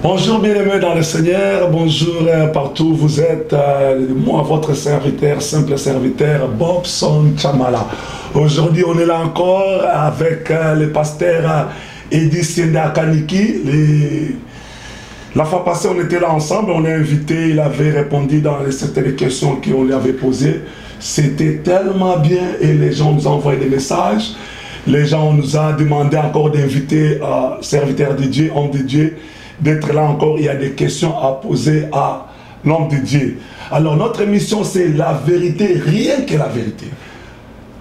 Bonjour bien-aimés dans le Seigneur, bonjour partout où vous êtes, moi votre serviteur, simple serviteur, Bobson Chamala. Aujourd'hui on est là encore avec le pasteur Eddy Sienda Kaniki. La fois passée on était là ensemble, on l'a invité, il avait répondu dans certaines questions qu'on lui avait posées. C'était tellement bien et les gens nous ont envoyé des messages. Les gens nous ont demandé encore d'inviter serviteurs de Dieu, hommes de Dieu, d'être là encore. Il y a des questions à poser à l'homme de Dieu. Alors notre émission c'est la vérité, rien que la vérité.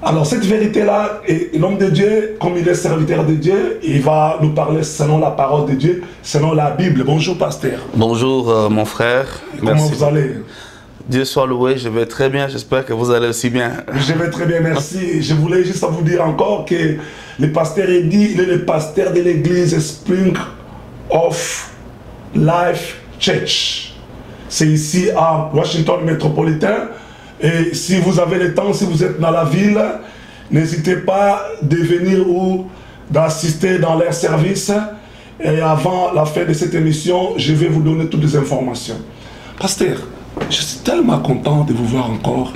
Alors cette vérité-là, l'homme de Dieu, comme il est serviteur de Dieu, il va nous parler selon la parole de Dieu, selon la Bible. Bonjour pasteur. Bonjour mon frère. Comment vous allez? Dieu soit loué, je vais très bien, j'espère que vous allez aussi bien. Je vais très bien, merci. Je voulais juste vous dire encore que le pasteur Eddy, il est le pasteur de l'église Spring of Life Church. C'est ici à Washington Métropolitain. Et si vous avez le temps, si vous êtes dans la ville, n'hésitez pas de venir ou d'assister dans leur service. Et avant la fin de cette émission, je vais vous donner toutes les informations. Pasteur, je suis tellement content de vous voir encore.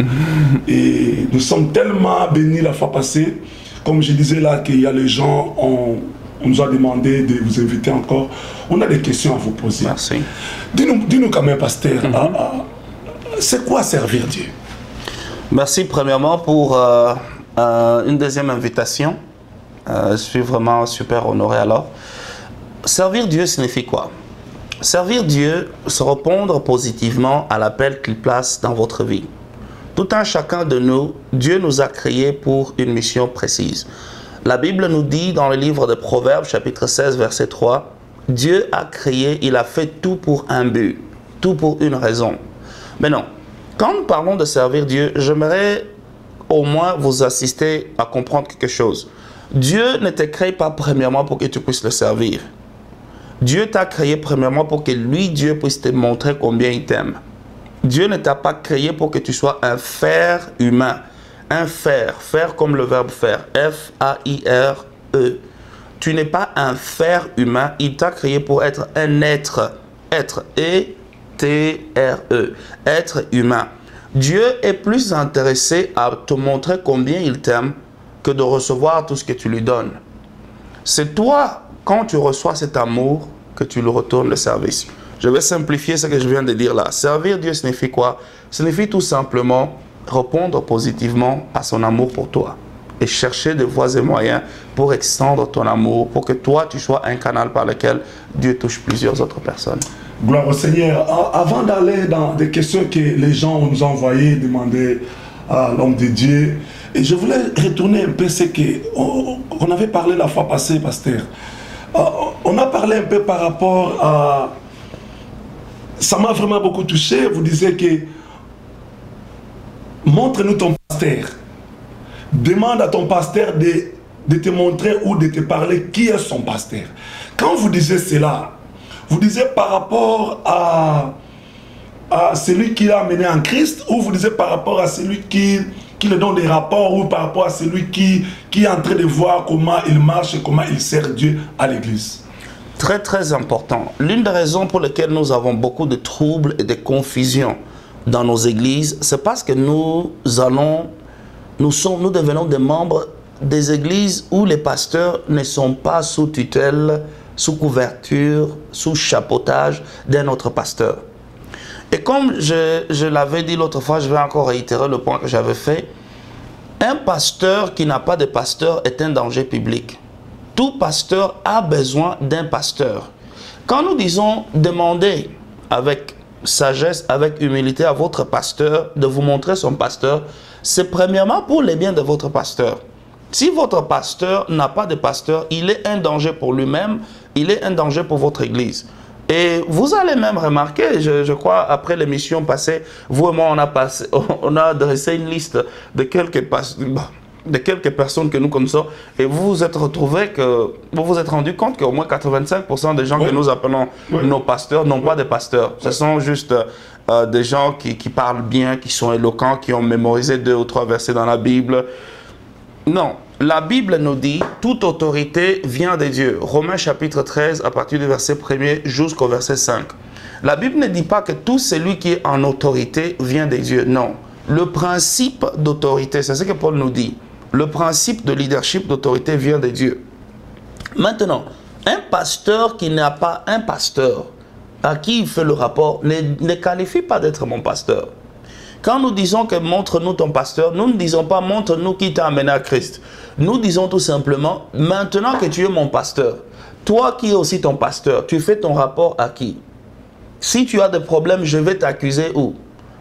Et nous sommes tellement bénis la fois passée. Comme je disais là, qu'il y a les gens, on nous a demandé de vous inviter encore. On a des questions à vous poser. Merci. Dis-nous quand même, pasteur, c'est quoi servir Dieu? Merci premièrement pour une deuxième invitation. Je suis vraiment super honoré alors. Servir Dieu signifie quoi? Servir Dieu, se répondre positivement à l'appel qu'il place dans votre vie. Tout un chacun de nous, Dieu nous a créés pour une mission précise. La Bible nous dit dans le livre de Proverbes, chapitre 16, verset 3, Dieu a créé, il a fait tout pour un but, tout pour une raison. Mais non, quand nous parlons de servir Dieu, j'aimerais au moins vous assister à comprendre quelque chose. Dieu ne te crée pas premièrement pour que tu puisses le servir. Dieu t'a créé premièrement pour que lui, Dieu, puisse te montrer combien il t'aime. Dieu ne t'a pas créé pour que tu sois un fer humain. Un fer, fer comme le verbe faire, F-A-I-R-E. Tu n'es pas un fer humain, il t'a créé pour être un être. Être, E-T-R-E, être humain. Dieu est plus intéressé à te montrer combien il t'aime que de recevoir tout ce que tu lui donnes. C'est toi, quand tu reçois cet amour, que tu lui retournes le service. Je vais simplifier ce que je viens de dire là. Servir Dieu signifie quoi? Signifie tout simplement répondre positivement à son amour pour toi et chercher des voies et moyens pour extendre ton amour, pour que toi, tu sois un canal par lequel Dieu touche plusieurs autres personnes. Gloire au Seigneur. Avant d'aller dans des questions que les gens nous ont envoyées, demander à l'homme de Dieu, et je voulais retourner un peu ce qu'on avait parlé la fois passée, pasteur. On a parlé un peu par rapport à... Ça m'a vraiment beaucoup touché. Vous disiez que montre-nous ton pasteur. Demande à ton pasteur de te montrer ou de te parler qui est son pasteur. Quand vous disiez cela, vous disiez par rapport à celui qui l'a amené en Christ, ou vous disiez par rapport à celui qui le donne des rapports, ou par rapport à celui qui est en train de voir comment il marche et comment il sert Dieu à l'église? Très très important. L'une des raisons pour lesquelles nous avons beaucoup de troubles et de confusions dans nos églises, c'est parce que nous devenons des membres des églises où les pasteurs ne sont pas sous tutelle, sous couverture, sous chapeautage d'un autre pasteur. Et comme je l'avais dit l'autre fois, je vais encore réitérer le point que j'avais fait. Un pasteur qui n'a pas de pasteur est un danger public. Tout pasteur a besoin d'un pasteur. Quand nous disons demandez avec sagesse, avec humilité à votre pasteur de vous montrer son pasteur, c'est premièrement pour les biens de votre pasteur. Si votre pasteur n'a pas de pasteur, il est un danger pour lui-même, il est un danger pour votre église. Et vous allez même remarquer, je crois, après l'émission passée, vous et moi, on a dressé une liste de quelques personnes que nous connaissons, et vous vous êtes rendu compte qu'au moins 85% des gens que nous appelons nos pasteurs n'ont pas de pasteurs. Ce sont juste des gens qui parlent bien, qui sont éloquents, qui ont mémorisé 2 ou 3 versets dans la Bible. Non, la Bible nous dit, toute autorité vient de Dieu. Romains chapitre 13, à partir du verset 1er jusqu'au verset 5. La Bible ne dit pas que tout celui qui est en autorité vient de Dieu. Non. Le principe d'autorité, c'est ce que Paul nous dit. Le principe de leadership, d'autorité vient de Dieu. Maintenant, un pasteur qui n'a pas un pasteur à qui il fait le rapport ne qualifie pas d'être mon pasteur. Quand nous disons que montre-nous ton pasteur, nous ne disons pas montre-nous qui t'a amené à Christ. Nous disons tout simplement, maintenant que tu es mon pasteur, toi qui es aussi ton pasteur, tu fais ton rapport à qui? Si tu as des problèmes, je vais t'accuser où?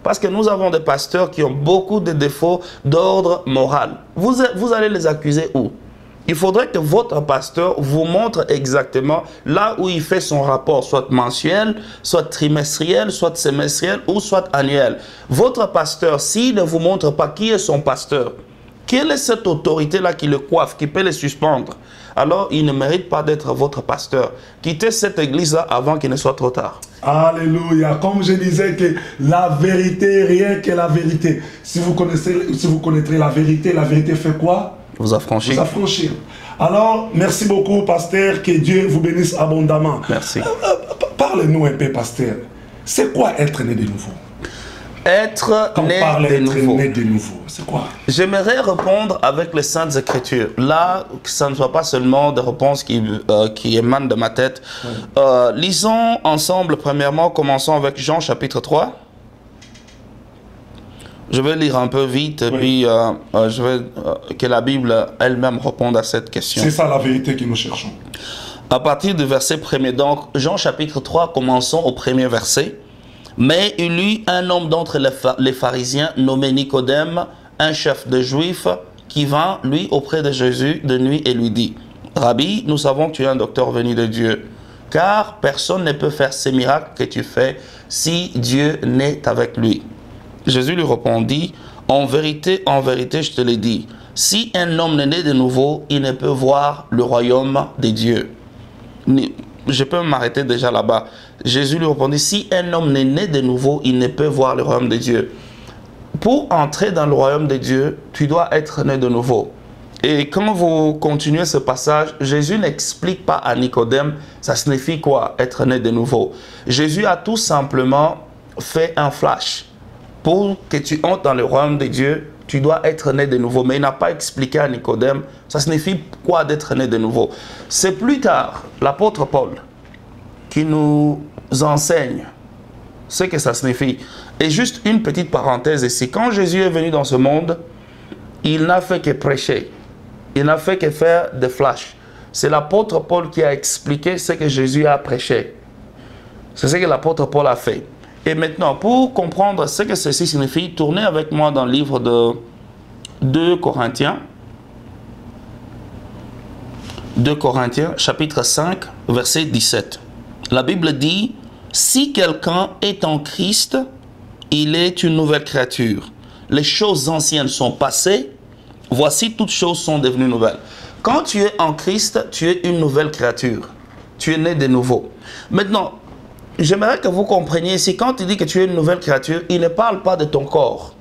Parce que nous avons des pasteurs qui ont beaucoup de défauts d'ordre moral. Vous allez les accuser où? Il faudrait que votre pasteur vous montre exactement là où il fait son rapport, soit mensuel, soit trimestriel, soit semestriel ou soit annuel. Votre pasteur, s'il ne vous montre pas qui est son pasteur, quelle est cette autorité-là qui le coiffe, qui peut le suspendre, alors il ne mérite pas d'être votre pasteur. Quittez cette église-là avant qu'il ne soit trop tard. Alléluia. Comme je disais que la vérité, rien que la vérité. Si vous connaîtrez la vérité fait quoi? Vous affranchir. Vous affranchir. Alors, merci beaucoup, pasteur. Que Dieu vous bénisse abondamment. Merci. Parlez-nous un peu, pasteur. C'est quoi être né de nouveau? Être né de nouveau, c'est quoi? J'aimerais répondre avec les Saintes Écritures. Là, que ça ne soit pas seulement des réponses qui émanent de ma tête. Oui. Lisons ensemble, premièrement, commençons avec Jean chapitre 3. Je vais lire un peu vite, et puis je veux que la Bible elle-même réponde à cette question. C'est ça la vérité que nous cherchons. À partir du verset 1er, donc, Jean chapitre 3, commençons au premier verset. Mais il y eut un homme d'entre les pharisiens, nommé Nicodème, un chef de Juifs, qui vint, lui, auprès de Jésus de nuit et lui dit, « Rabbi, nous savons que tu es un docteur venu de Dieu, car personne ne peut faire ces miracles que tu fais si Dieu n'est avec lui. » Jésus lui répondit, « En vérité, je te l'ai dit, si un homme n'est né de nouveau, il ne peut voir le royaume de Dieu. » Je peux m'arrêter déjà là-bas. Jésus lui répondit, si un homme n'est né de nouveau, il ne peut voir le royaume de Dieu. Pour entrer dans le royaume de Dieu, tu dois être né de nouveau. Et quand vous continuez ce passage, Jésus n'explique pas à Nicodème, ça signifie quoi, être né de nouveau. Jésus a tout simplement fait un flash. Pour que tu entres dans le royaume de Dieu, tu dois être né de nouveau. Mais il n'a pas expliqué à Nicodème, ça signifie quoi d'être né de nouveau. C'est plus tard, l'apôtre Paul, qui nous enseigne ce que ça signifie. Et juste une petite parenthèse ici. Quand Jésus est venu dans ce monde, il n'a fait que prêcher. Il n'a fait que faire des flashs. C'est l'apôtre Paul qui a expliqué ce que Jésus a prêché. C'est ce que l'apôtre Paul a fait. Et maintenant, pour comprendre ce que ceci signifie, tournez avec moi dans le livre de 2 Corinthiens. 2 Corinthiens, chapitre 5, verset 17. La Bible dit, « Si quelqu'un est en Christ, il est une nouvelle créature. Les choses anciennes sont passées, voici toutes choses sont devenues nouvelles. » Quand tu es en Christ, tu es une nouvelle créature. Tu es né de nouveau. Maintenant, j'aimerais que vous compreniez ici, quand il dit que tu es une nouvelle créature, il ne parle pas de ton corps.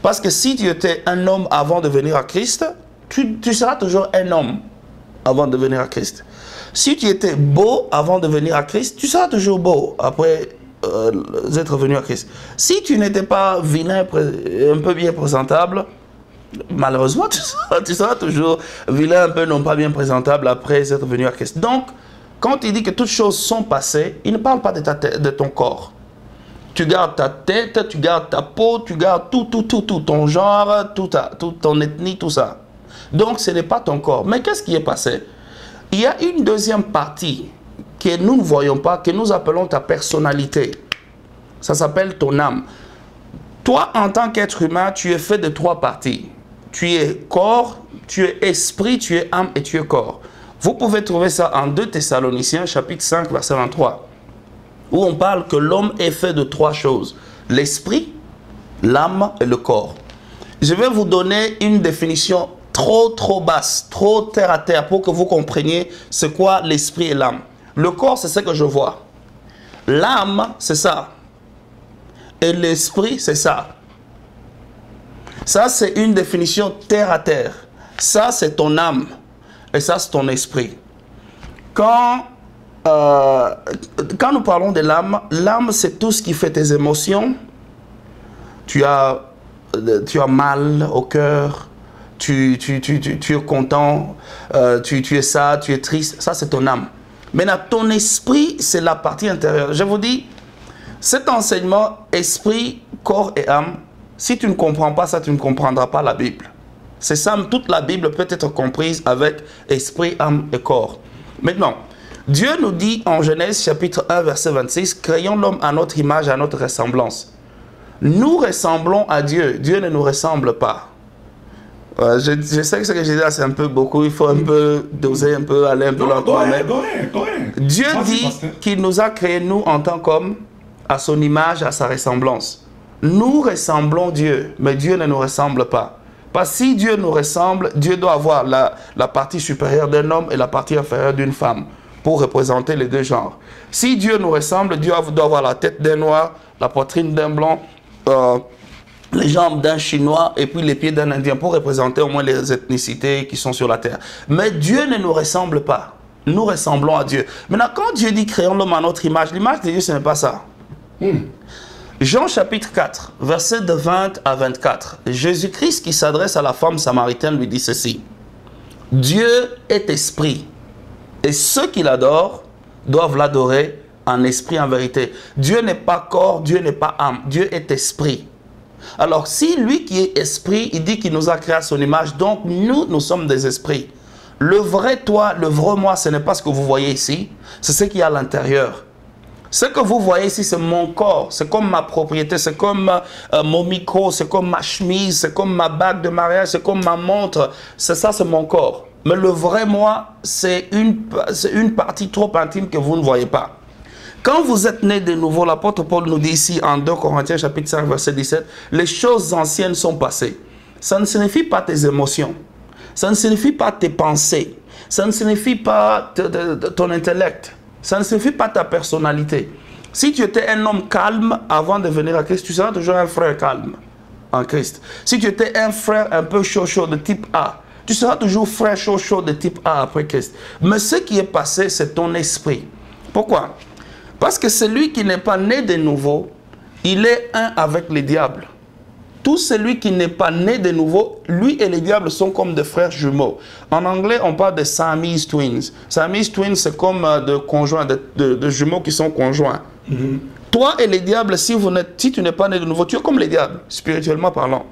Parce que si tu étais un homme avant de venir à Christ, tu seras toujours un homme avant de venir à Christ. Si tu étais beau avant de venir à Christ, tu seras toujours beau après être venu à Christ. Si tu n'étais pas vilain, un peu bien présentable, malheureusement, tu seras toujours vilain, un peu non pas bien présentable après être venu à Christ. Donc, quand il dit que toutes choses sont passées, il ne parle pas de ton corps. Tu gardes ta tête, tu gardes ta peau, tu gardes tout, ton genre, tout ton ethnie, tout ça. Donc, ce n'est pas ton corps. Mais qu'est-ce qui est passé? Il y a une deuxième partie que nous ne voyons pas, que nous appelons ta personnalité. Ça s'appelle ton âme. Toi, en tant qu'être humain, tu es fait de 3 parties. Tu es corps, tu es esprit, tu es âme et tu es corps. Vous pouvez trouver ça en 2 Thessaloniciens, chapitre 5, verset 23, où on parle que l'homme est fait de 3 choses. L'esprit, l'âme et le corps. Je vais vous donner une définition trop basse, trop terre à terre, pour que vous compreniez c'est quoi l'esprit et l'âme. Le corps, c'est ce que je vois. L'âme, c'est ça. Et l'esprit, c'est ça. Ça, c'est une définition terre à terre. Ça, c'est ton âme. Et ça, c'est ton esprit. Quand nous parlons de l'âme, l'âme, c'est tout ce qui fait tes émotions. Tu as mal au cœur, tu es content, tu es sad, tu es triste. Ça, c'est ton âme. Maintenant, ton esprit, c'est la partie intérieure. Je vous dis, cet enseignement, esprit, corps et âme, si tu ne comprends pas ça, tu ne comprendras pas la Bible. C'est ça, toute la Bible peut être comprise avec esprit, âme et corps. Maintenant, Dieu nous dit en Genèse chapitre 1, verset 26, « Créons l'homme à notre image, à notre ressemblance. » Nous ressemblons à Dieu. Dieu ne nous ressemble pas. Je sais que ce que j'ai dit là, c'est un peu beaucoup. Il faut un peu doser, un peu aller un peu lentement. Dieu dit qu'il nous a créés, nous, en tant qu'hommes, à son image, à sa ressemblance. Nous ressemblons Dieu, mais Dieu ne nous ressemble pas. Parce que si Dieu nous ressemble, Dieu doit avoir la partie supérieure d'un homme et la partie inférieure d'une femme pour représenter les deux genres. Si Dieu nous ressemble, Dieu doit avoir la tête d'un noir, la poitrine d'un blanc, les jambes d'un chinois et puis les pieds d'un indien pour représenter au moins les ethnicités qui sont sur la terre. Mais Dieu ne nous ressemble pas. Nous ressemblons à Dieu. Maintenant, quand Dieu dit créons l'homme à notre image, l'image de Dieu, ce n'est pas ça. Jean chapitre 4, versets de 20 à 24. Jésus-Christ qui s'adresse à la femme samaritaine lui dit ceci. Dieu est esprit et ceux qui l'adorent doivent l'adorer en esprit, en vérité. Dieu n'est pas corps, Dieu n'est pas âme, Dieu est esprit. Alors si lui qui est esprit, il dit qu'il nous a créé à son image, donc nous sommes des esprits. Le vrai toi, le vrai moi, ce n'est pas ce que vous voyez ici, c'est ce qu'il y a à l'intérieur. Ce que vous voyez ici, c'est mon corps, c'est comme ma propriété, c'est comme mon micro, c'est comme ma chemise, c'est comme ma bague de mariage, c'est comme ma montre. C'est ça, c'est mon corps. Mais le vrai moi, c'est une partie trop intime que vous ne voyez pas. Quand vous êtes né de nouveau, l'apôtre Paul nous dit ici en 2 Corinthiens chapitre 5 verset 17, les choses anciennes sont passées. Ça ne signifie pas tes émotions, ça ne signifie pas tes pensées, ça ne signifie pas ton intellect. Ça ne signifie pas ta personnalité. Si tu étais un homme calme avant de venir à Christ, tu seras toujours un frère calme en Christ. Si tu étais un frère un peu chaud de type A, tu seras toujours frère chaud de type A après Christ. Mais ce qui est passé, c'est ton esprit. Pourquoi? Parce que celui qui n'est pas né de nouveau, il est un avec le diable. Tout celui qui n'est pas né de nouveau, lui et les diables sont comme des frères jumeaux. En anglais, on parle de Siamese twins. Siamese twins, c'est comme de conjoints, de jumeaux qui sont conjoints. Toi et les diables, si tu n'es pas né de nouveau, tu es comme les diables, spirituellement parlant.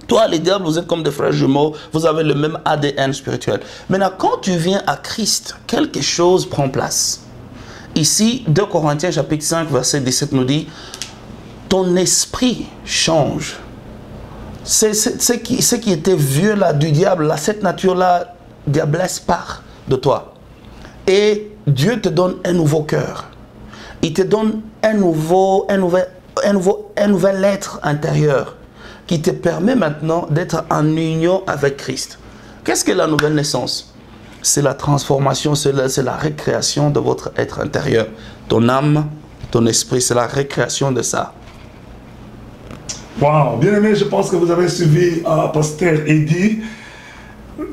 Toi et les diables, vous êtes comme des frères jumeaux, vous avez le même ADN spirituel. Maintenant, quand tu viens à Christ, quelque chose prend place. Ici, 2 Corinthiens chapitre 5, verset 17 nous dit, ton esprit change. Ce qui était vieux là du diable, là, cette nature-là, diablesse part de toi. Et Dieu te donne un nouveau cœur. Il te donne un nouvel être intérieur qui te permet maintenant d'être en union avec Christ. Qu'est-ce que la nouvelle naissance? C'est la transformation, c'est la récréation de votre être intérieur. Ton âme, ton esprit, c'est la récréation de ça. Wow, bien aimé, je pense que vous avez suivi Pasteur Eddy.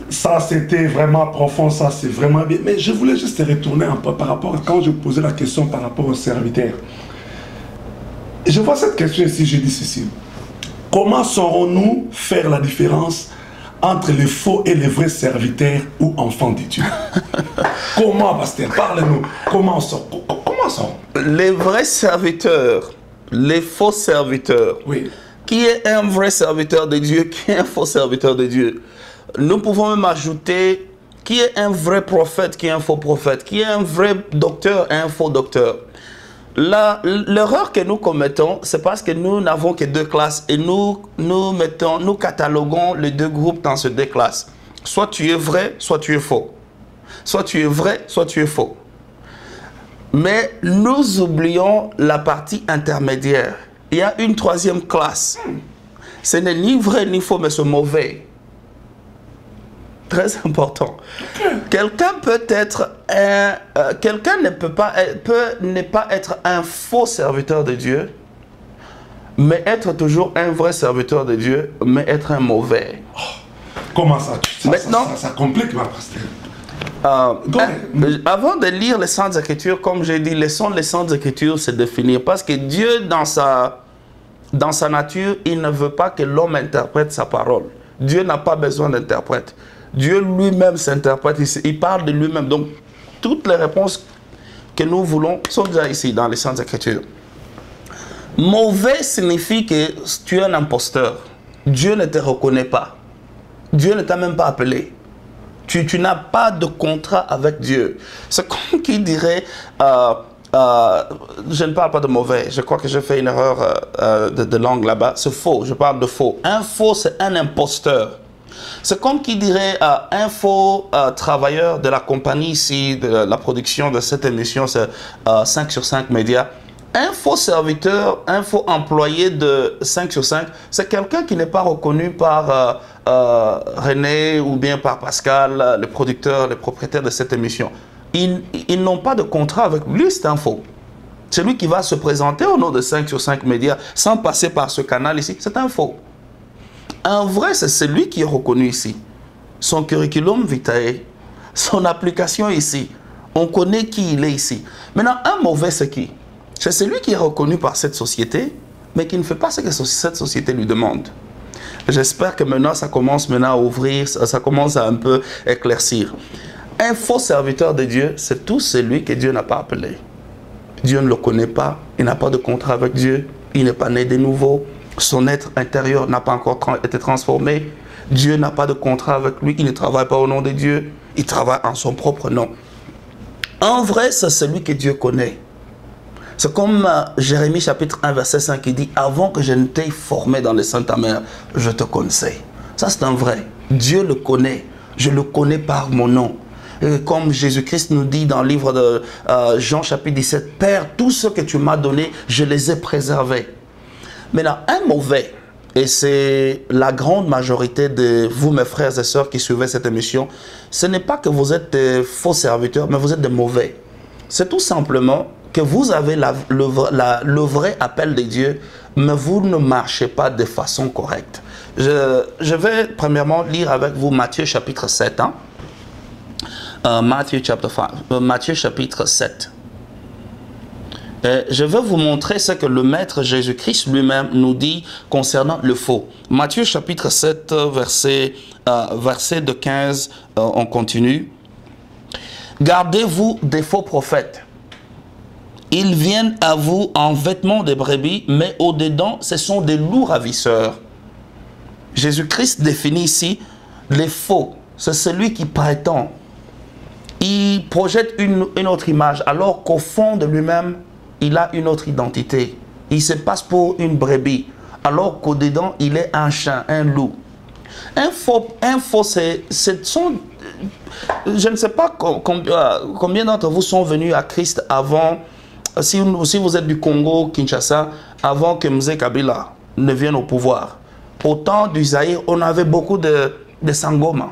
Ça, c'était vraiment profond, ça, c'est vraiment bien. Mais je voulais juste retourner un peu par rapport à quand je posais la question par rapport aux serviteurs. Je vois cette question ici, je dis ceci. Comment saurons-nous faire la différence entre les faux et les vrais serviteurs ou enfants de Dieu? Comment, Pasteur? Parlez-nous. Comment ça? Les vrais serviteurs, les faux serviteurs. Oui. Qui est un vrai serviteur de Dieu, qui est un faux serviteur de Dieu? Nous pouvons même ajouter qui est un vrai prophète, qui est un faux prophète, qui est un vrai docteur et un faux docteur. L'erreur que nous commettons, c'est parce que nous n'avons que deux classes et nous cataloguons les deux groupes dans ces deux classes. Soit tu es vrai, soit tu es faux. Soit tu es vrai, soit tu es faux. Mais nous oublions la partie intermédiaire. Il y a une troisième classe. Ce n'est ni vrai ni faux, mais c'est mauvais. Très important. Quelqu'un peut être quelqu'un peut ne pas être un faux serviteur de Dieu, mais être toujours un vrai serviteur de Dieu, mais être un mauvais. Comment ça? Maintenant, ça complique, ma pasteur. Avant de lire les Saintes Écritures, comme j'ai dit, laissons les Saintes Écritures se définir. Parce que Dieu, dans sa nature, il ne veut pas que l'homme interprète sa parole. Dieu n'a pas besoin d'interprète. Dieu lui-même s'interprète, il parle de lui-même. Donc, toutes les réponses que nous voulons sont déjà ici, dans les Saintes Écritures. Mauvais signifie que tu es un imposteur. Dieu ne te reconnaît pas. Dieu ne t'a même pas appelé. Tu n'as pas de contrat avec Dieu. C'est comme qui dirait, je ne parle pas de mauvais, je crois que j'ai fait une erreur de langue là-bas, c'est faux, je parle de faux. Un faux, c'est un imposteur. C'est comme qui dirait un faux travailleur de la compagnie ici, de la production de cette émission, c'est 5 sur 5 médias. Un faux serviteur, un faux employé de 5 sur 5, c'est quelqu'un qui n'est pas reconnu par René ou bien par Pascal, le producteur, le propriétaire de cette émission. Ils n'ont pas de contrat avec lui, c'est un faux. C'est lui qui va se présenter au nom de 5 sur 5 médias sans passer par ce canal ici, c'est un faux. Un vrai, c'est celui qui est reconnu ici. Son curriculum vitae, son application ici. On connaît qui il est ici. Maintenant, un mauvais, c'est qui? C'est celui qui est reconnu par cette société, mais qui ne fait pas ce que cette société lui demande. J'espère que maintenant, ça commence maintenant à ouvrir, ça commence à un peu éclaircir. Un faux serviteur de Dieu, c'est tout celui que Dieu n'a pas appelé. Dieu ne le connaît pas, il n'a pas de contrat avec Dieu, il n'est pas né de nouveau, son être intérieur n'a pas encore été transformé, Dieu n'a pas de contrat avec lui, il ne travaille pas au nom de Dieu, il travaille en son propre nom. En vrai, c'est celui que Dieu connaît. C'est comme Jérémie chapitre 1 verset 5 qui dit « Avant que je ne t'aie formé dans le sein de ta mère, je te connaissais ». Ça c'est un vrai. Dieu le connaît. Je le connais par mon nom. Et comme Jésus-Christ nous dit dans le livre de Jean chapitre 17 « Père, tout ce que tu m'as donné, je les ai préservés ». Maintenant, un mauvais, et c'est la grande majorité de vous, mes frères et sœurs qui suivez cette émission, ce n'est pas que vous êtes des faux serviteurs, mais vous êtes des mauvais. C'est tout simplement que vous avez le vrai appel de Dieu, mais vous ne marchez pas de façon correcte. Je vais premièrement lire avec vous Matthieu chapitre 7. Matthieu chapitre 7. Et je vais vous montrer ce que le Maître Jésus-Christ lui-même nous dit concernant le faux. Matthieu chapitre 7, verset de 15, on continue. « Gardez-vous des faux prophètes. Ils viennent à vous en vêtements de brebis, mais au-dedans, ce sont des loups ravisseurs. » Jésus-Christ définit ici les faux. C'est celui qui prétend. Il projette une autre image, alors qu'au fond de lui-même, il a une autre identité. Il se passe pour une brebis, alors qu'au-dedans, il est un chien, un loup. Un faux, je ne sais pas combien d'entre vous sont venus à Christ avant. Si vous êtes du Congo, Kinshasa, avant que Mzee Kabila ne vienne au pouvoir, au temps du Zaïre, on avait beaucoup de sangoma.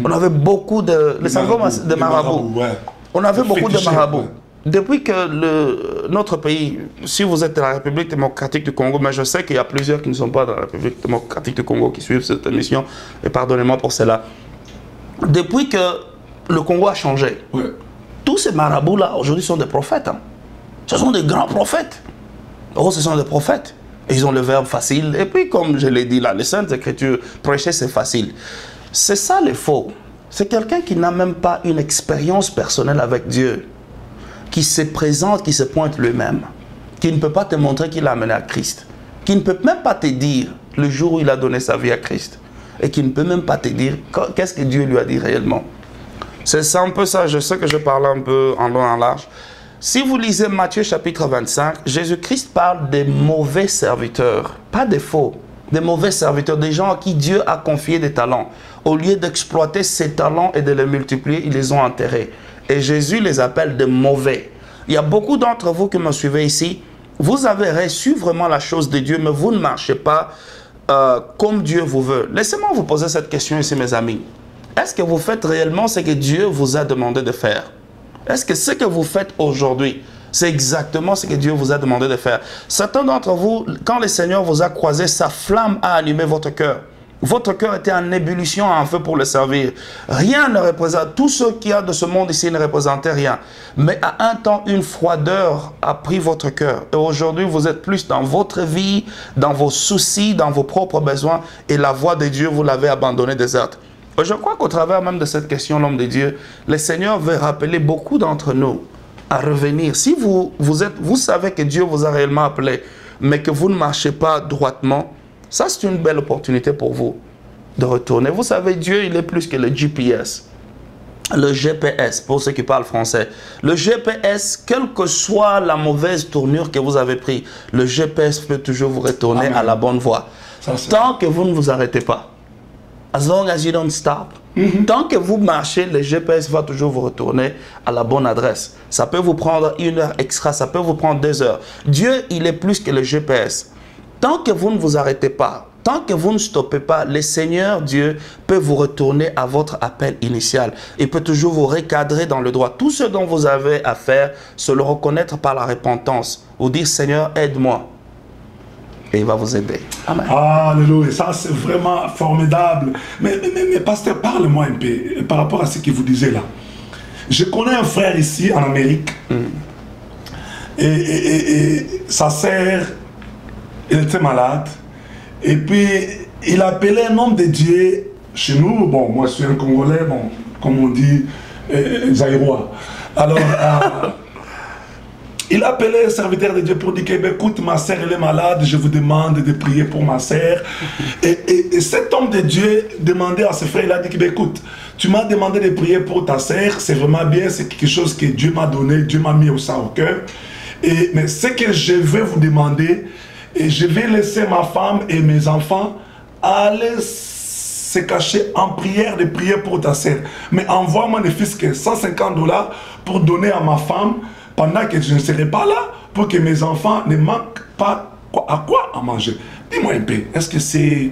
On avait beaucoup de sangoma, de marabouts. Ouais. On avait beaucoup de marabouts. Ouais. Depuis que notre pays, si vous êtes de la République démocratique du Congo, mais je sais qu'il y a plusieurs qui ne sont pas de la République démocratique du Congo qui suivent cette émission, et pardonnez-moi pour cela. Depuis que le Congo a changé, ouais, tous ces marabouts-là, aujourd'hui, sont des prophètes. Hein. Ce sont des grands prophètes. Oh, ce sont des prophètes. Et ils ont le verbe facile. Et puis, comme je l'ai dit là, les Saintes Écritures, prêcher, c'est facile. C'est ça, les faux. C'est quelqu'un qui n'a même pas une expérience personnelle avec Dieu, qui se présente, qui se pointe lui-même, qui ne peut pas te montrer qu'il a amené à Christ, qui ne peut même pas te dire le jour où il a donné sa vie à Christ, et qui ne peut même pas te dire qu'est-ce que Dieu lui a dit réellement. C'est un peu ça, je sais que je parle un peu en long et en large. Si vous lisez Matthieu chapitre 25, Jésus-Christ parle des mauvais serviteurs, pas des faux, des mauvais serviteurs, des gens à qui Dieu a confié des talents. Au lieu d'exploiter ces talents et de les multiplier, ils les ont enterrés. Et Jésus les appelle de mauvais. Il y a beaucoup d'entre vous qui me suivez ici. Vous avez reçu vraiment la chose de Dieu, mais vous ne marchez pas comme Dieu vous veut. Laissez-moi vous poser cette question ici, mes amis. Est-ce que vous faites réellement ce que Dieu vous a demandé de faire? Est-ce que ce que vous faites aujourd'hui, c'est exactement ce que Dieu vous a demandé de faire? Certains d'entre vous, quand le Seigneur vous a croisé, sa flamme a allumé votre cœur. Votre cœur était en ébullition en feu pour le servir. Rien ne représente, tout ce qu'il y a de ce monde ici ne représentait rien. Mais à un temps, une froideur a pris votre cœur. Et aujourd'hui, vous êtes plus dans votre vie, dans vos soucis, dans vos propres besoins. Et la voix de Dieu, vous l'avez abandonnée déserte. Je crois qu'au travers même de cette question, l'homme de Dieu, le Seigneur veut rappeler beaucoup d'entre nous à revenir. Si vous savez que Dieu vous a réellement appelé, mais que vous ne marchez pas droitement, ça, c'est une belle opportunité pour vous de retourner. Vous savez, Dieu, il est plus que le GPS. Le GPS, pour ceux qui parlent français. Le GPS, quelle que soit la mauvaise tournure que vous avez prise, le GPS peut toujours vous retourner à la bonne voie. Tant que vous ne vous arrêtez pas. As long as you don't stop. Tant que vous marchez, le GPS va toujours vous retourner à la bonne adresse. Ça peut vous prendre 1 heure extra, ça peut vous prendre 2 heures. Dieu, il est plus que le GPS. Tant que vous ne vous arrêtez pas, tant que vous ne stoppez pas, le Seigneur Dieu peut vous retourner à votre appel initial. Il peut toujours vous recadrer dans le droit. Tout ce dont vous avez à faire, c'est le reconnaître par la repentance. Vous dire, Seigneur, aide-moi. Et il va vous aider. Amen. Alléluia, ça c'est vraiment formidable. Mais pasteur, parle-moi un peu par rapport à ce que vous disiez là. Je connais un frère ici en Amérique. Et sa sœur, il était malade. Et puis, il appelait un homme de Dieu chez nous. Bon, moi je suis un Congolais, bon, comme on dit, Zaïrois. Alors, il appelait un serviteur de Dieu pour dire que, écoute, ma sœur, elle est malade, je vous demande de prier pour ma sœur. Et cet homme de Dieu demandait à ce frère, il a dit que, écoute, tu m'as demandé de prier pour ta sœur, c'est vraiment bien, c'est quelque chose que Dieu m'a donné, Dieu m'a mis ça au cœur. Mais ce que je vais vous demander, et je vais laisser ma femme et mes enfants aller se cacher en prière, de prier pour ta sœur. Mais envoie-moi ne fût-ce que $150 pour donner à ma femme pendant que je ne serai pas là, pour que mes enfants ne manquent pas à quoi à manger. Dis-moi un peu, est-ce que c'est...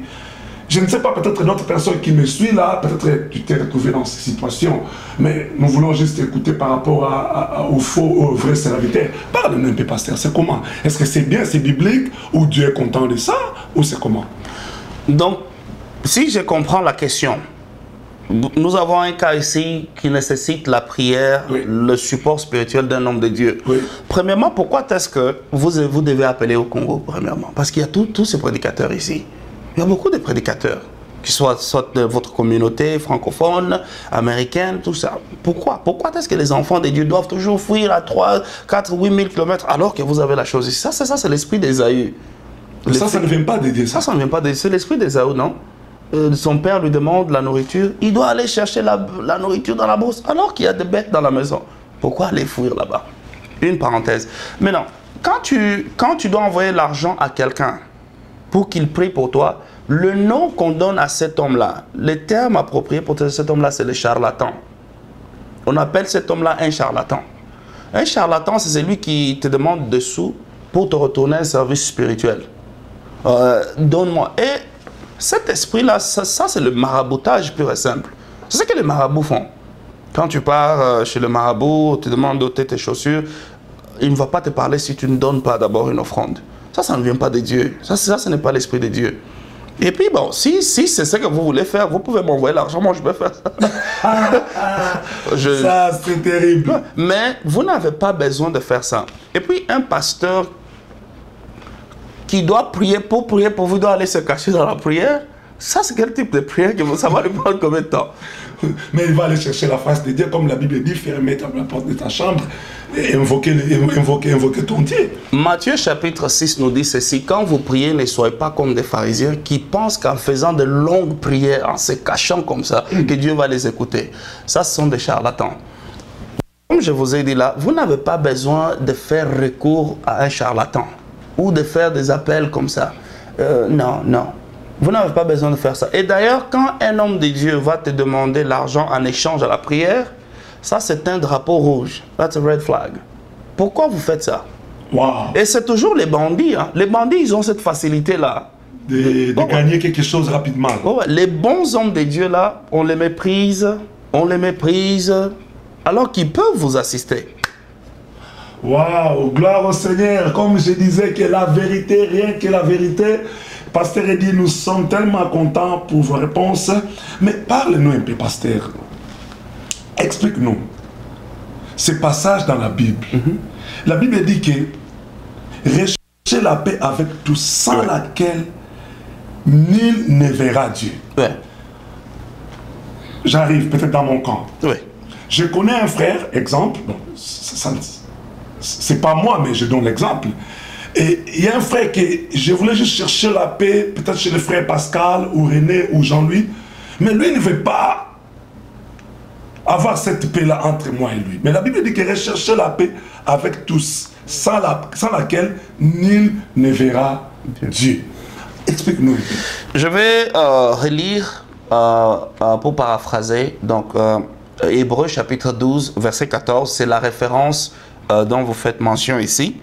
Je ne sais pas, peut-être une autre personne qui me suit là, peut-être tu t'es retrouvé dans cette situation, mais nous voulons juste écouter par rapport au faux, au vrai serviteur. Parle-nous un peu, pasteur, c'est comment? Est-ce que c'est bien, c'est biblique, ou Dieu est content de ça, ou c'est comment? Donc, si je comprends la question, nous avons un cas ici qui nécessite la prière, oui, le support spirituel d'un homme de Dieu. Oui. Premièrement, pourquoi est-ce que vous devez appeler au Congo, premièrement? Parce qu'il y a tous ces prédicateurs ici. Il y a beaucoup de prédicateurs, qui soient de votre communauté francophone, américaine, tout ça. Pourquoi? Pourquoi est-ce que les enfants de Dieu doivent toujours fuir à 3, 4, 8 000 km alors que vous avez la chose ici? Ça, c'est l'esprit d'Ésaü. Ça ne vient pas de Dieu. Ça ne vient pas de Dieu. C'est l'esprit d'Ésaü, non? Son père lui demande la nourriture. Il doit aller chercher la nourriture dans la brousse alors qu'il y a des bêtes dans la maison. Pourquoi aller fuir là-bas? Une parenthèse. Maintenant, quand tu dois envoyer l'argent à quelqu'un pour qu'il prie pour toi, le nom qu'on donne à cet homme-là, le terme approprié pour cet homme-là, c'est le charlatan. On appelle cet homme-là un charlatan. Un charlatan, c'est celui qui te demande des sous pour te retourner un service spirituel. Donne-moi. Et cet esprit-là, ça c'est le maraboutage pur et simple. C'est ce que les marabouts font. Quand tu pars chez le marabout, tu demandes d'ôter tes chaussures, il ne va pas te parler si tu ne donnes pas d'abord une offrande. Ça ne vient pas de Dieu. Ça ce n'est pas l'esprit de Dieu. Et puis, bon, si c'est ce que vous voulez faire, vous pouvez m'envoyer l'argent, moi je peux faire ça. Ça, c'est terrible. Mais vous n'avez pas besoin de faire ça. Et puis, un pasteur qui doit prier pour vous, doit aller se cacher dans la prière. Ça, c'est quel type de prière que ça va lui prendre combien de temps? Mais il va aller chercher la face de Dieu, comme la Bible dit, fermer la porte de ta chambre et invoquer ton Dieu. Matthieu chapitre 6 nous dit ceci: quand vous priez, ne soyez pas comme des pharisiens qui pensent qu'en faisant de longues prières, en se cachant comme ça, que Dieu va les écouter. Ça, ce sont des charlatans. Comme je vous ai dit là, vous n'avez pas besoin de faire recours à un charlatan ou de faire des appels comme ça. Non. Vous n'avez pas besoin de faire ça. Et d'ailleurs, quand un homme de Dieu va te demander l'argent en échange à la prière, ça c'est un drapeau rouge. That's a red flag. Pourquoi vous faites ça? Wow. Et c'est toujours les bandits. Hein. Les bandits, ils ont cette facilité-là. De gagner quelque chose rapidement. Ouais. Les bons hommes de Dieu, là, on les méprise, alors qu'ils peuvent vous assister. Waouh, gloire au Seigneur. Comme je disais que la vérité, rien que la vérité, Pasteur Eddy, nous sommes tellement contents pour vos réponses. Mais parle-nous un peu, pasteur. Explique-nous ces passages dans la Bible. La Bible dit que recherchez la paix avec tous, sans laquelle nul ne verra Dieu. J'arrive peut-être dans mon camp. Je connais un frère, exemple, bon, c'est pas moi, mais je donne l'exemple. Et il y a un frère que je voulais juste chercher la paix, peut-être chez le frère Pascal, ou René, ou Jean-Louis, mais lui ne veut pas avoir cette paix-là entre moi et lui. Mais la Bible dit que rechercher la paix avec tous, sans laquelle nul ne verra Dieu. Explique-nous. Je vais relire, pour paraphraser, donc Hébreux chapitre 12, verset 14, c'est la référence dont vous faites mention ici.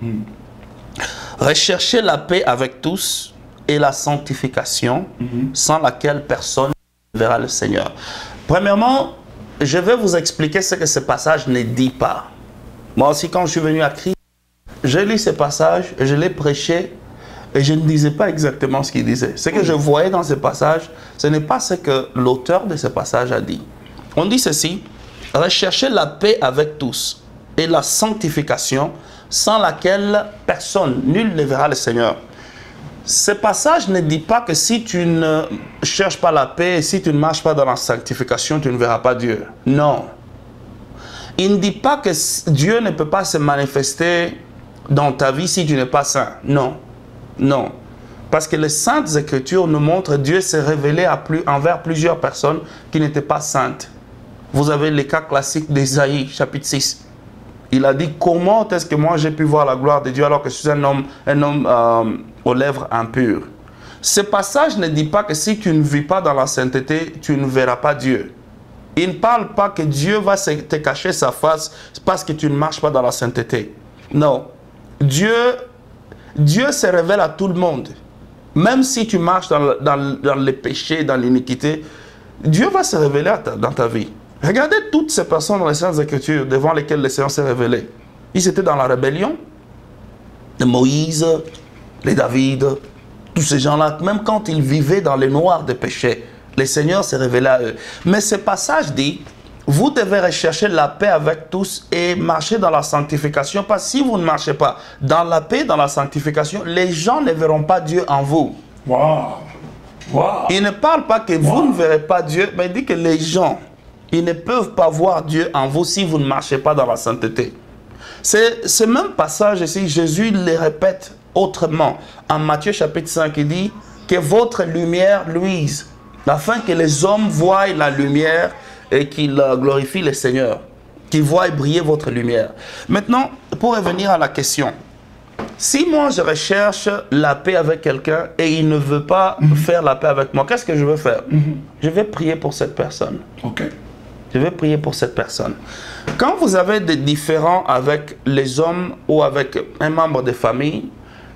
Recherchez la paix avec tous et la sanctification, sans laquelle personne ne verra le Seigneur. Premièrement, je vais vous expliquer ce que ce passage ne dit pas. Moi aussi, quand je suis venu à Christ, j'ai lu ce passage, je l'ai prêché, et je ne disais pas exactement ce qu'il disait. Ce que je voyais dans ce passage, ce n'est pas ce que l'auteur de ce passage a dit. On dit ceci: recherchez la paix avec tous et la sanctification, sans laquelle personne, nul ne verra le Seigneur. Ce passage ne dit pas que si tu ne cherches pas la paix, si tu ne marches pas dans la sanctification, tu ne verras pas Dieu. Non. Il ne dit pas que Dieu ne peut pas se manifester dans ta vie si tu n'es pas saint. Non. Non. Parce que les Saintes Écritures nous montrent Dieu s'est révélé envers plusieurs personnes qui n'étaient pas saintes. Vous avez les cas classiques d'Ésaïe, chapitre 6. Il a dit, comment est-ce que moi j'ai pu voir la gloire de Dieu alors que je suis un homme aux lèvres impures. Ce passage ne dit pas que si tu ne vis pas dans la sainteté, tu ne verras pas Dieu. Il ne parle pas que Dieu va te cacher sa face parce que tu ne marches pas dans la sainteté. Non. Dieu se révèle à tout le monde. Même si tu marches dans les péchés, dans l'iniquité, Dieu va se révéler dans ta vie. Regardez toutes ces personnes dans les Saintes Écritures devant lesquelles le Seigneur s'est révélé. Ils étaient dans la rébellion. Les Moïse, les David, tous ces gens-là, même quand ils vivaient dans les noirs des péchés, le Seigneur s'est révélé à eux. Mais ce passage dit, vous devez rechercher la paix avec tous et marcher dans la sanctification. Parce que si vous ne marchez pas dans la paix, dans la sanctification, les gens ne verront pas Dieu en vous. Wow. Wow. Il ne parle pas que vous ne verrez pas Dieu, mais il dit que les gens, ils ne peuvent pas voir Dieu en vous si vous ne marchez pas dans la sainteté. C'est ce même passage ici, Jésus le répète autrement. En Matthieu chapitre 5, il dit que votre lumière luise, afin que les hommes voient la lumière et qu'ils glorifient le Seigneur, qu'ils voient briller votre lumière. Maintenant, pour revenir à la question, si moi je recherche la paix avec quelqu'un et il ne veut pas faire la paix avec moi, qu'est-ce que je vais faire? Je vais prier pour cette personne. Je vais prier pour cette personne. Quand vous avez des différends avec les hommes ou avec un membre de famille,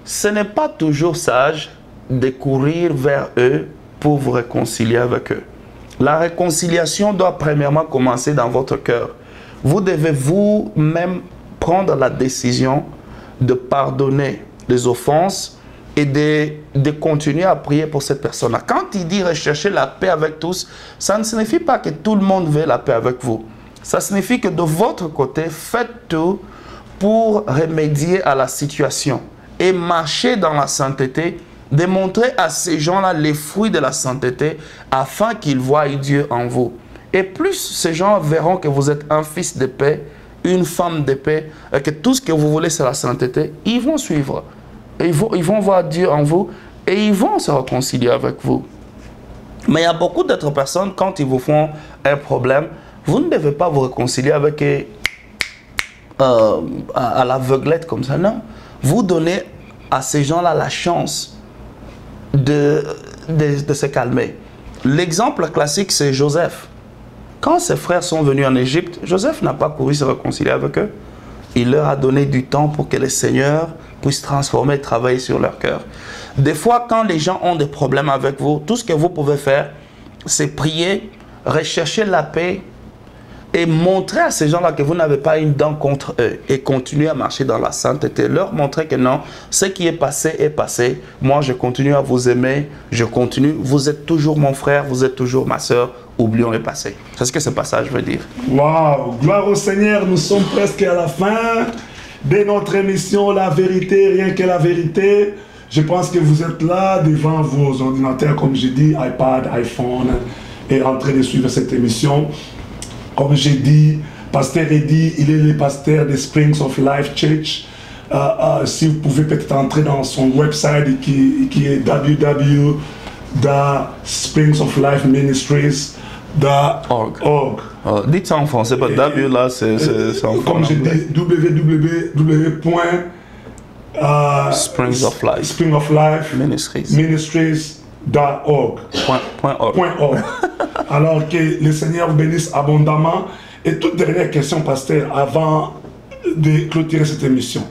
ce n'est pas toujours sage de courir vers eux pour vous réconcilier avec eux. La réconciliation doit premièrement commencer dans votre cœur. Vous devez vous-même prendre la décision de pardonner les offenses et de continuer à prier pour cette personne-là. Quand il dit rechercher la paix avec tous, ça ne signifie pas que tout le monde veut la paix avec vous. Ça signifie que de votre côté, faites tout pour remédier à la situation et marcher dans la sainteté, démontrer à ces gens-là les fruits de la sainteté afin qu'ils voient Dieu en vous. Et plus ces gens verront que vous êtes un fils de paix, une femme de paix, et que tout ce que vous voulez c'est la sainteté, ils vont suivre. Ils vont voir Dieu en vous et ils vont se réconcilier avec vous. Mais il y a beaucoup d'autres personnes, quand ils vous font un problème, vous ne devez pas vous réconcilier avec à l'aveuglette comme ça, non. Vous donnez à ces gens-là la chance de se calmer. L'exemple classique, c'est Joseph. Quand ses frères sont venus en Égypte, Joseph n'a pas couru se réconcilier avec eux. Il leur a donné du temps pour que le Seigneur puisse transformer et travailler sur leur cœur. Des fois, quand les gens ont des problèmes avec vous, tout ce que vous pouvez faire, c'est prier, rechercher la paix, et montrer à ces gens-là que vous n'avez pas une dent contre eux et continuer à marcher dans la sainteté. Leur montrer que non, ce qui est passé. Moi, je continue à vous aimer, je continue. Vous êtes toujours mon frère, vous êtes toujours ma soeur. Oublions le passé. C'est ce que ce passage veut dire. Waouh! Gloire au Seigneur, nous sommes presque à la fin de notre émission La Vérité, rien que la vérité. Je pense que vous êtes là devant vos ordinateurs, comme j'ai dit, iPad, iPhone, et en train de suivre cette émission. Comme j'ai dit, Pasteur Eddy, il est le pasteur de Springs of Life Church. Si vous pouvez peut-être entrer dans son website qui est www.springsoflifeministries.org. Dites ça en français, pas W là, c'est en français. Comme j'ai dit, www.springsoflifeministries.org. Alors que le Seigneur vous bénisse abondamment. Et toute dernière question, pasteur, avant de clôturer cette émission.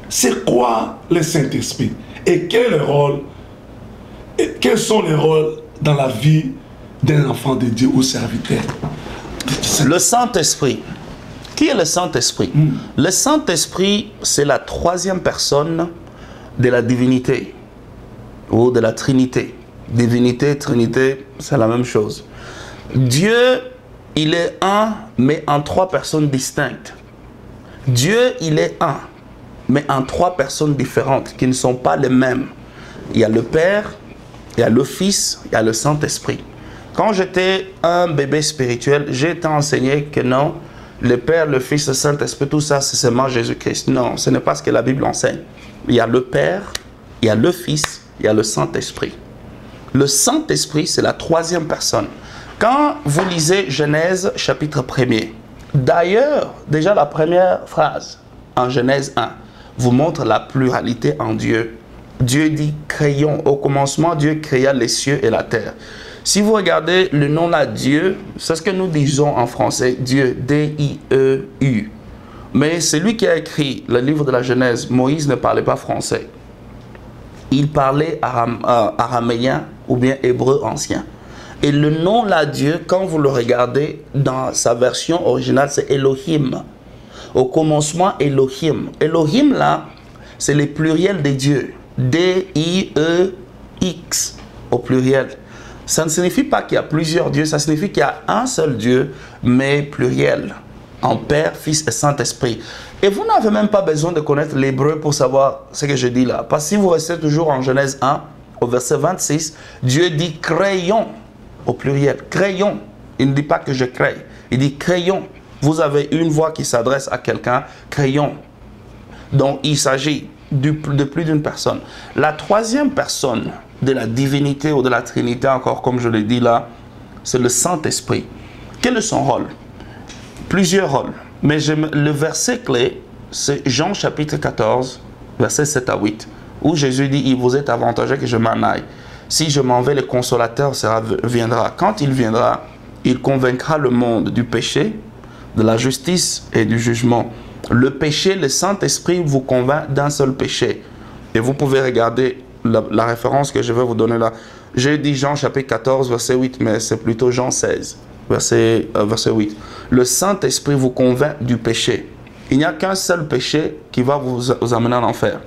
C'est quoi le Saint-Esprit? Et quel est le rôle? Et quels sont les rôles dans la vie d'un enfant de Dieu ou serviteur? Le Saint-Esprit. Qui est le Saint-Esprit? Le Saint-Esprit, c'est la troisième personne de la divinité ou de la Trinité. Divinité, Trinité, c'est la même chose. Dieu, il est un, mais en trois personnes distinctes. Dieu, il est un, mais en trois personnes différentes, qui ne sont pas les mêmes. Il y a le Père, il y a le Fils, il y a le Saint-Esprit. Quand j'étais un bébé spirituel, j'ai été enseigné que non, le Père, le Fils, le Saint-Esprit, tout ça, c'est seulement Jésus-Christ. Non, ce n'est pas ce que la Bible enseigne. Il y a le Père, il y a le Fils, il y a le Saint-Esprit. Le Saint-Esprit, c'est la troisième personne. Quand vous lisez Genèse chapitre 1er, d'ailleurs, déjà la première phrase en Genèse 1 vous montre la pluralité en Dieu. Dieu dit « créons ». Au commencement, Dieu créa les cieux et la terre. Si vous regardez le nom là, Dieu, c'est ce que nous disons en français, Dieu, D-I-E-U. Mais celui qui a écrit le livre de la Genèse, Moïse ne parlait pas français. Il parlait araméen ou bien hébreu ancien. Et le nom là, Dieu, quand vous le regardez dans sa version originale, c'est Elohim. Au commencement, Elohim. Elohim là, c'est le pluriel des dieux. D-I-E-X au pluriel. Ça ne signifie pas qu'il y a plusieurs dieux, ça signifie qu'il y a un seul Dieu, mais pluriel. En Père, Fils et Saint-Esprit. Et vous n'avez même pas besoin de connaître l'hébreu pour savoir ce que je dis là. Parce que si vous restez toujours en Genèse 1, au verset 26, Dieu dit « créons » au pluriel. « Créons ». Il ne dit pas que je crée. Il dit « créons ». Vous avez une voix qui s'adresse à quelqu'un, « créons ». Donc, il s'agit de plus d'une personne. La troisième personne de la divinité ou de la Trinité, encore comme je l'ai dit là, c'est le Saint-Esprit. Quel est son rôle? Plusieurs rôles. Mais le verset clé, c'est Jean chapitre 14, versets 7 à 8, où Jésus dit, il vous est avantageux que je m'en aille. Si je m'en vais, le consolateur viendra. Quand il viendra, il convaincra le monde du péché, de la justice et du jugement. Le péché, le Saint-Esprit vous convainc d'un seul péché. Et vous pouvez regarder la référence que je vais vous donner là. J'ai dit Jean chapitre 14, verset 8, mais c'est plutôt Jean 16, verset 8. Le Saint-Esprit vous convainc du péché. Il n'y a qu'un seul péché qui va vous amener en enfer.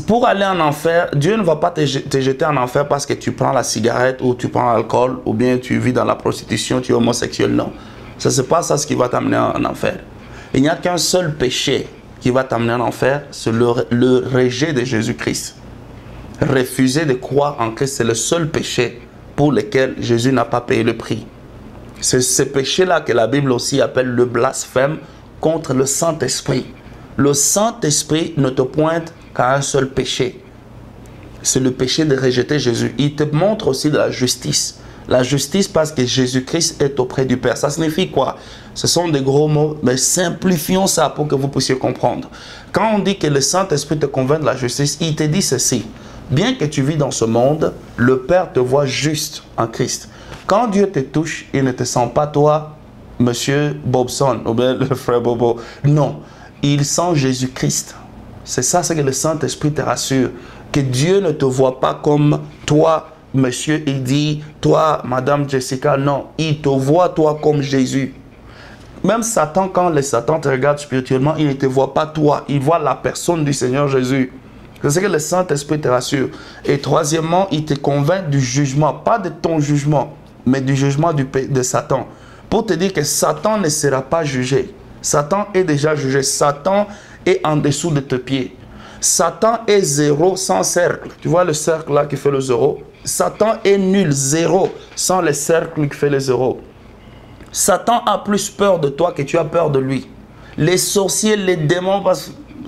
Pour aller en enfer, Dieu ne va pas te jeter en enfer parce que tu prends la cigarette ou tu prends l'alcool ou bien tu vis dans la prostitution, tu es homosexuel. Non. Ce n'est pas ça ce qui va t'amener en enfer. Il n'y a qu'un seul péché qui va t'amener en enfer, c'est le rejet de Jésus-Christ. Refuser de croire en Christ, c'est le seul péché pour lequel Jésus n'a pas payé le prix. C'est ce péché-là que la Bible aussi appelle le blasphème contre le Saint-Esprit. Le Saint-Esprit ne te pointe qu'à un seul péché. C'est le péché de rejeter Jésus. Il te montre aussi de la justice. La justice parce que Jésus-Christ est auprès du Père. Ça signifie quoi? Ce sont des gros mots, mais simplifions ça pour que vous puissiez comprendre. Quand on dit que le Saint-Esprit te convainc de la justice, il te dit ceci. Bien que tu vis dans ce monde, le Père te voit juste en Christ. Quand Dieu te touche, il ne te sent pas toi, monsieur Bobson, ou bien le frère Bobo. Non, il sent Jésus-Christ. C'est ça, c'est que le Saint-Esprit te rassure. Que Dieu ne te voit pas comme toi, monsieur, il dit, toi, Madame Jessica, non, il te voit, toi, comme Jésus. Même Satan, quand les Satan te regarde spirituellement, il ne te voit pas toi, il voit la personne du Seigneur Jésus. C'est ce que le Saint-Esprit te rassure. Et troisièmement, il te convainc du jugement, pas de ton jugement, mais du jugement de Satan. Pour te dire que Satan ne sera pas jugé. Satan est déjà jugé. Satan est en dessous de tes pieds. Satan est zéro sans cercle. Tu vois le cercle là qui fait le zéro? Satan est nul, zéro, sans le cercle qui fait le zéro. Satan a plus peur de toi que tu as peur de lui. Les sorciers, les démons,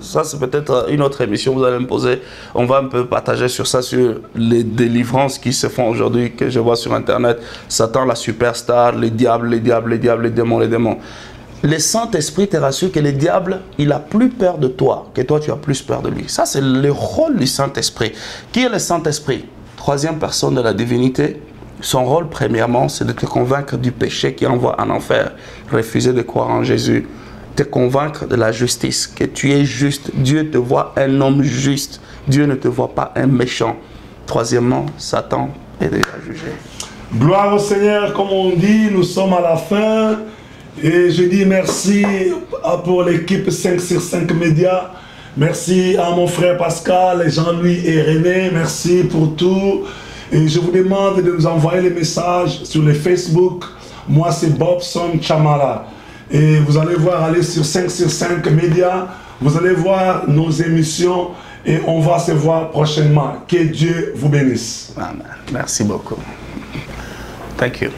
ça c'est peut-être une autre émission, vous allez me poser. On va un peu partager sur ça, sur les délivrances qui se font aujourd'hui, que je vois sur Internet. Satan, la superstar, les diables, les diables, les diables, les démons, les démons. Le Saint-Esprit te rassure que le diable, il a plus peur de toi, que toi tu as plus peur de lui. Ça c'est le rôle du Saint-Esprit. Qui est le Saint-Esprit? Troisième personne de la divinité. Son rôle, premièrement, c'est de te convaincre du péché qui envoie en enfer. Refuser de croire en Jésus. Te convaincre de la justice, que tu es juste. Dieu te voit un homme juste. Dieu ne te voit pas un méchant. Troisièmement, Satan est déjà jugé. Gloire au Seigneur, comme on dit, nous sommes à la fin. Et je dis merci pour l'équipe 5 sur 5 médias. Merci à mon frère Pascal, Jean-Louis et René. Merci pour tout. Et je vous demande de nous envoyer les messages sur le Facebook. Moi, c'est Bobson Chamala. Et vous allez voir, aller sur 5 sur 5 médias. Vous allez voir nos émissions et on va se voir prochainement. Que Dieu vous bénisse. Amen. Merci beaucoup. Thank you.